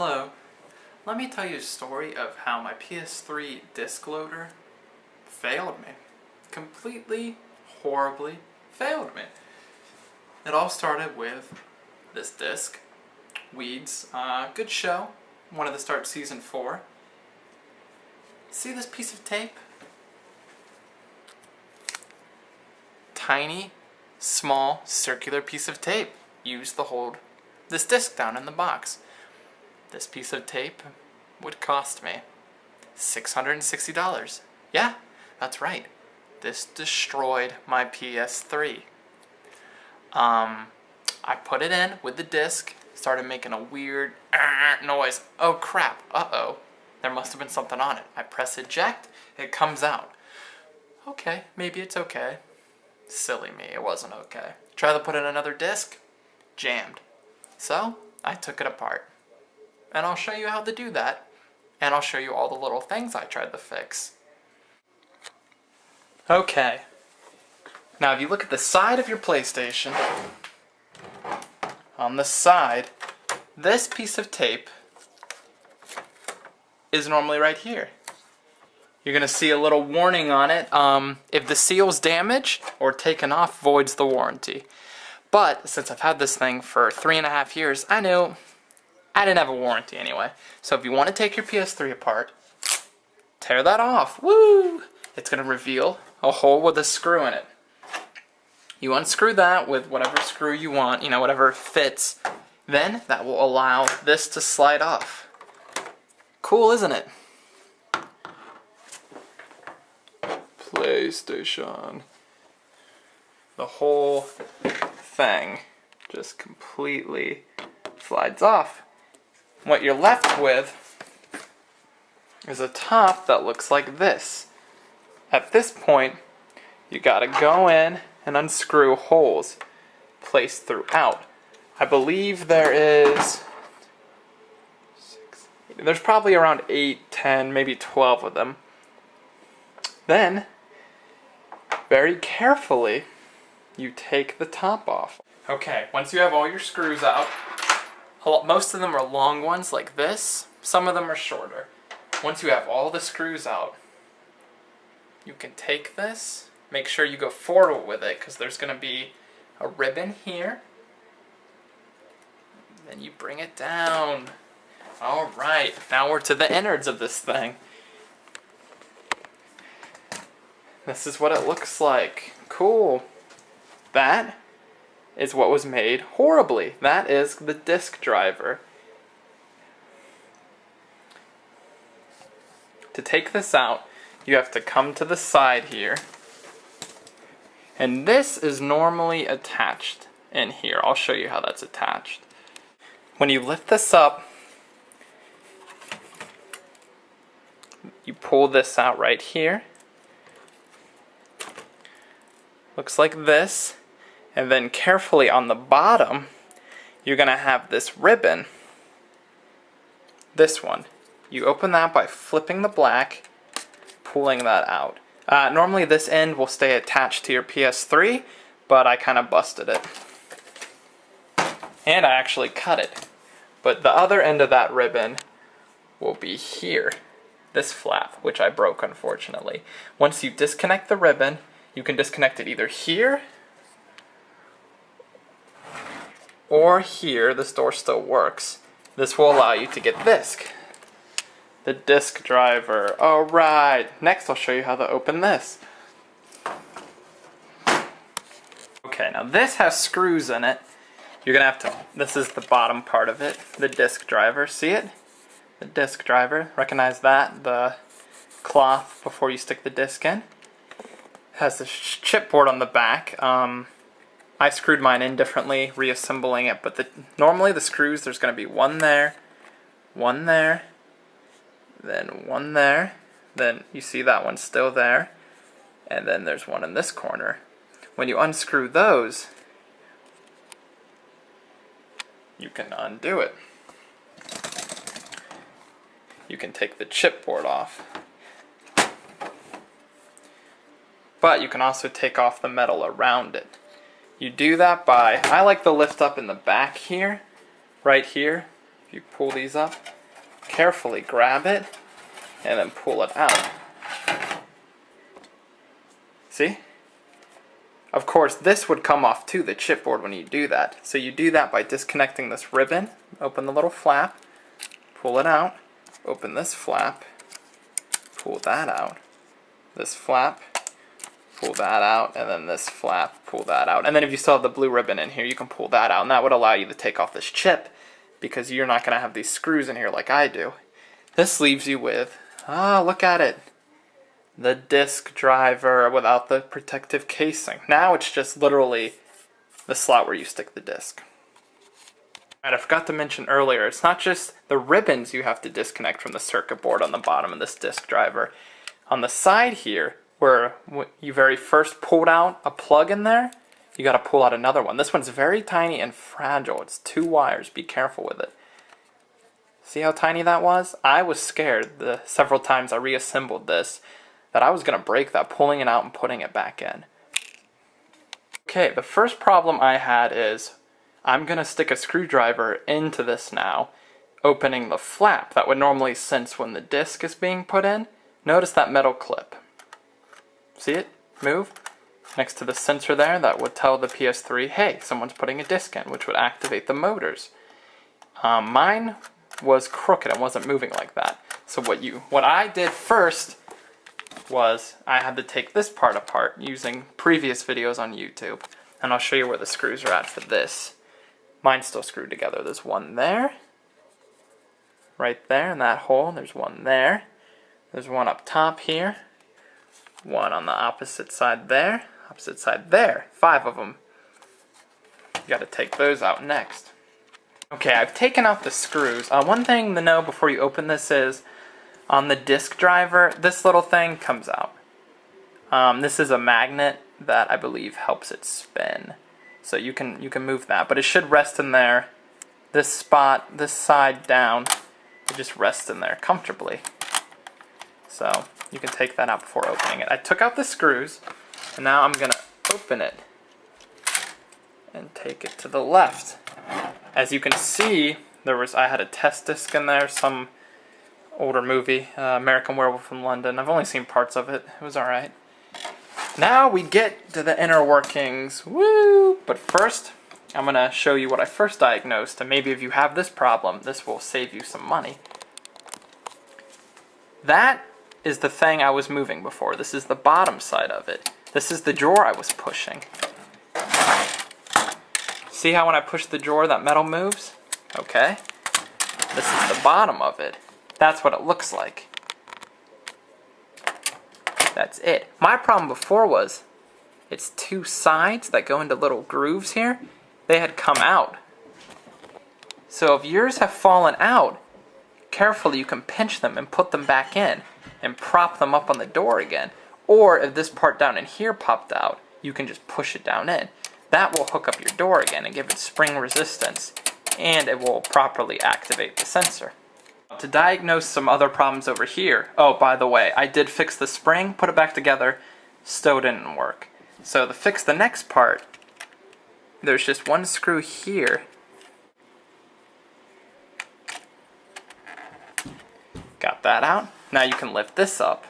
Hello. Let me tell you a story of how my PS3 disc loader failed me. Completely, horribly failed me. It all started with this disc, Weeds. Good show. Wanted to start season 4. See this piece of tape? Tiny, small, circular piece of tape used to hold this disc down in the box. This piece of tape would cost me $660. Yeah, that's right. This destroyed my PS3. I put it in with the disc, started making a weird noise. Oh crap, uh-oh. There must have been something on it. I press eject, it comes out. Okay, maybe it's okay. Silly me, it wasn't okay. Try to put in another disc, jammed. So, I took it apart. And I'll show you how to do that. And I'll show you all the little things I tried to fix. Okay. Now if you look at the side of your PlayStation, on the side, this piece of tape is normally right here. You're going to see a little warning on it. If the seal's damaged or taken off, voids the warranty. But since I've had this thing for 3.5 years, I knew I didn't have a warranty anyway. So if you want to take your PS3 apart, tear that off. Woo! It's going to reveal a hole with a screw in it. You unscrew that with whatever screw you want, whatever fits. Then that will allow this to slide off. Cool, isn't it? PlayStation. The whole thing just completely slides off. What you're left with is a top that looks like this. At this point, you gotta go in and unscrew holes placed throughout. I believe there's probably around 8, 10, maybe 12 of them. Then, very carefully, you take the top off. Okay, once you have all your screws out, most of them are long ones like this, some of them are shorter. Once you have all the screws out, you can take this, make sure you go forward with it because there's going to be a ribbon here. Then you bring it down. Alright, now we're to the innards of this thing. This is what it looks like. Cool. That is what was made horribly. That is the disk driver. To take this out, you have to come to the side here. And this is normally attached in here. I'll show you how that's attached. When you lift this up, you pull this out right here. Looks like this. And then carefully on the bottom, you're going to have this ribbon. This one. You open that by flipping the black, pulling that out. Normally this end will stay attached to your PS3, but I kind of busted it. And I actually cut it. But the other end of that ribbon will be here. This flap, which I broke unfortunately. Once you disconnect the ribbon, you can disconnect it either here or here. This door still works. This will allow you to get disc. The disc driver. Alright, next I'll show you how to open this. Okay, now this has screws in it. You're gonna have to, this is the bottom part of it, the disc driver. See it? The disc driver. Recognize that? The cloth before you stick the disc in. It has this chipboard on the back. I screwed mine in differently, reassembling it, but normally the screws, there's going to be one there, then one there, then you see that one still there, and then there's one in this corner. When you unscrew those, you can undo it. You can take the chipboard off. But you can also take off the metal around it. You do that by, I like the lift up in the back here, right here. If you pull these up, carefully grab it, and then pull it out. See? Of course, this would come off too, the chipboard, when you do that. So you do that by disconnecting this ribbon, open the little flap, pull it out, open this flap, pull that out, this flap, pull that out, and then this flap, pull that out. And then if you still have the blue ribbon in here, you can pull that out, and that would allow you to take off this chip, because you're not going to have these screws in here like I do. This leaves you with, look at it, the disk driver without the protective casing. Now it's just literally the slot where you stick the disk. And I forgot to mention earlier, it's not just the ribbons you have to disconnect from the circuit board on the bottom of this disk driver. On the side here, where you very first pulled out a plug in there, you got to pull out another one. This one's very tiny and fragile. It's 2 wires. Be careful with it. See how tiny that was? I was scared the several times I reassembled this that I was going to break that, pulling it out and putting it back in. Okay, the first problem I had is I'm going to stick a screwdriver into this now, opening the flap that would normally sense when the disc is being put in. Notice that metal clip. See it move? Next to the sensor there, that would tell the PS3, hey, someone's putting a disc in, which would activate the motors. Mine was crooked and wasn't moving like that. So what I did first was I had to take this part apart using previous videos on YouTube. And I'll show you where the screws are at for this. Mine's still screwed together. There's one there, right there in that hole. There's one there. There's one up top here. One on the opposite side there. Opposite side there. 5 of them. You got to take those out next. Okay, I've taken out the screws. One thing to know before you open this is, on the disk driver, this little thing comes out. This is a magnet that I believe helps it spin. So you can move that, but it should rest in there. This spot, this side down, it just rests in there comfortably. So you can take that out before opening it. I took out the screws, and now I'm gonna open it and take it to the left. As you can see, I had a test disc in there, some older movie, American Werewolf in London. I've only seen parts of it. It was alright. Now we get to the inner workings. Woo! But first, I'm going to show you what I first diagnosed, and maybe if you have this problem, this will save you some money. That is the thing I was moving before. This is the bottom side of it. This is the drawer I was pushing. See how when I push the drawer that metal moves? Okay. This is the bottom of it. That's what it looks like. That's it. My problem before was, it's 2 sides that go into little grooves here. They had come out. So if yours have fallen out, carefully you can pinch them and put them back in and prop them up on the door again. Or if this part down in here popped out, you can just push it down in. That will hook up your door again and give it spring resistance, and it will properly activate the sensor. To diagnose some other problems over here, oh, by the way, I did fix the spring, put it back together, still didn't work. So to fix the next part, there's just one screw here. Got that out. Now you can lift this up.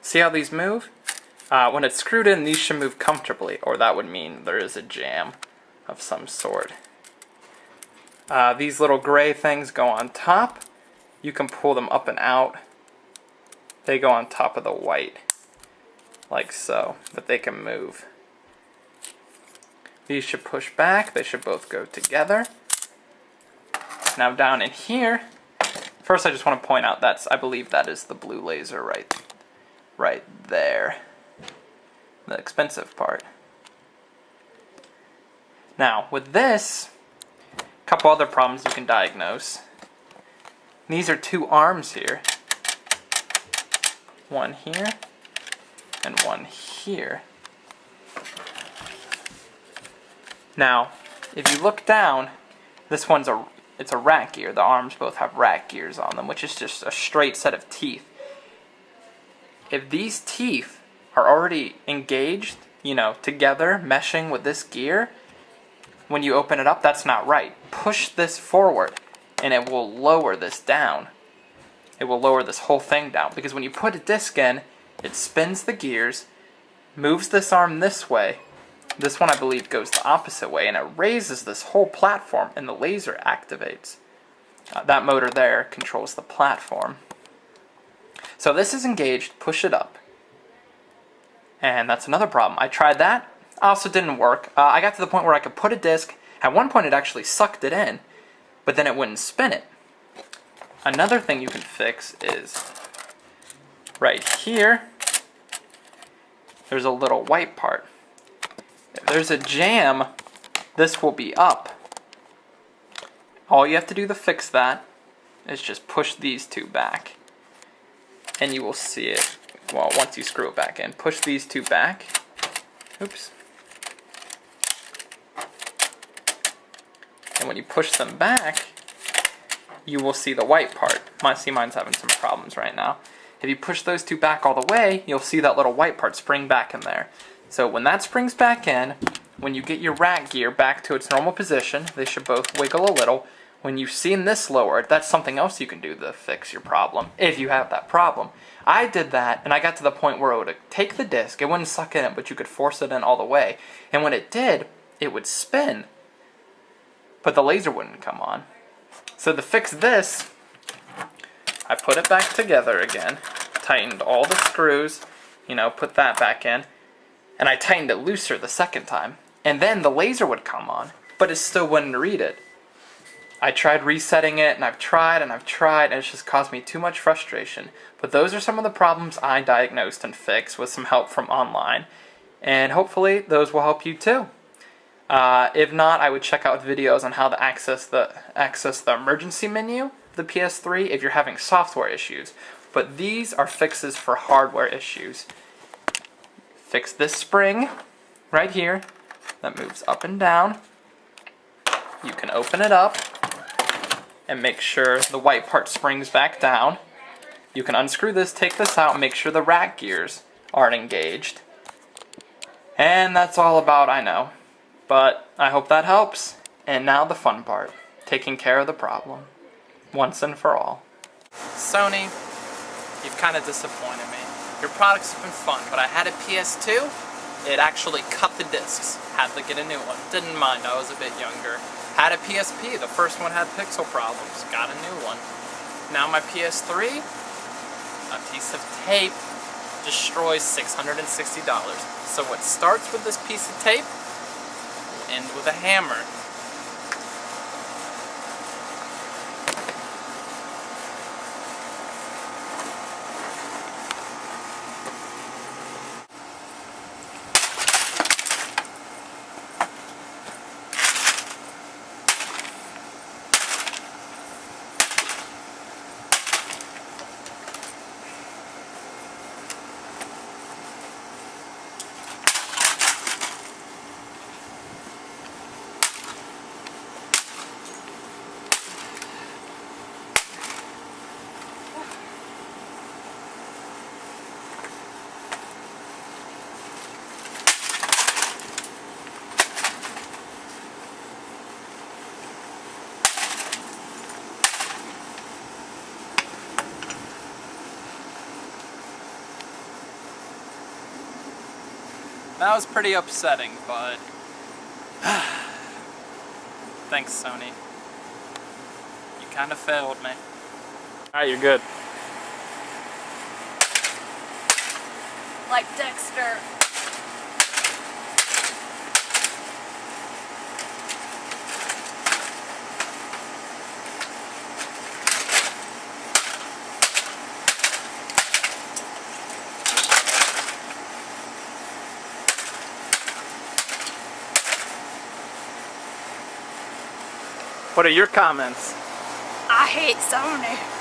See how these move? When it's screwed in, these should move comfortably, or that would mean there is a jam of some sort. These little gray things go on top. You can pull them up and out. They go on top of the white, like so, but they can move. These should push back. They should both go together. Now down in here, first I just want to point out I believe that is the blue laser right there. The expensive part. Now, with this, a couple other problems you can diagnose. These are 2 arms here. One here, and one here. Now, if you look down, this one's it's a rat gear. The arms both have rat gears on them, which is just a straight set of teeth. If these teeth are already engaged, together, meshing with this gear, when you open it up, that's not right. Push this forward, and it will lower this down. It will lower this whole thing down, because when you put a disc in, it spins the gears, moves this arm this way. This one, I believe, goes the opposite way, and it raises this whole platform, and the laser activates. That motor there controls the platform. So this is engaged, push it up. And that's another problem. I tried that, also didn't work. I got to the point where I could put a disc. At one point it actually sucked it in, but then it wouldn't spin it. Another thing you can fix is right here, there's a little white part. If there's a jam, this will be up. All you have to do to fix that is just push these two back. And you will see it, well, once you screw it back in. Push these two back. Oops. And when you push them back, you will see the white part. Mine's having some problems right now. If you push those two back all the way, you'll see that little white part spring back in there. So when that springs back in, when you get your rack gear back to its normal position, they should both wiggle a little. When you've seen this lowered, that's something else you can do to fix your problem, if you have that problem. I did that, and I got to the point where it would take the disc, it wouldn't suck in it, but you could force it in all the way. And when it did, it would spin, but the laser wouldn't come on. So to fix this, I put it back together again, tightened all the screws, put that back in, and I tightened it looser the second time. And then the laser would come on, but it still wouldn't read it. I tried resetting it, and I've tried, and it's just caused me too much frustration. But those are some of the problems I diagnosed and fixed with some help from online. And hopefully those will help you too. If not, I would check out videos on how to access the emergency menu of the PS3 if you're having software issues. But these are fixes for hardware issues. Fix this spring right here that moves up and down. You can open it up and make sure the white part springs back down. You can unscrew this, take this out, and make sure the rack gears aren't engaged. And that's all about, I know. But I hope that helps. And now the fun part, taking care of the problem, once and for all. Sony, you've kind of disappointed me. Your products have been fun, but I had a PS2, it actually cut the discs. Had to get a new one. Didn't mind, I was a bit younger. Had a PSP, the first one had pixel problems, got a new one. Now my PS3, a piece of tape destroys $660. So what starts with this piece of tape will end with a hammer. That was pretty upsetting, but thanks, Sony. You kind of failed me. Alright, you're good. Like Dexter. What are your comments? I hate Sony.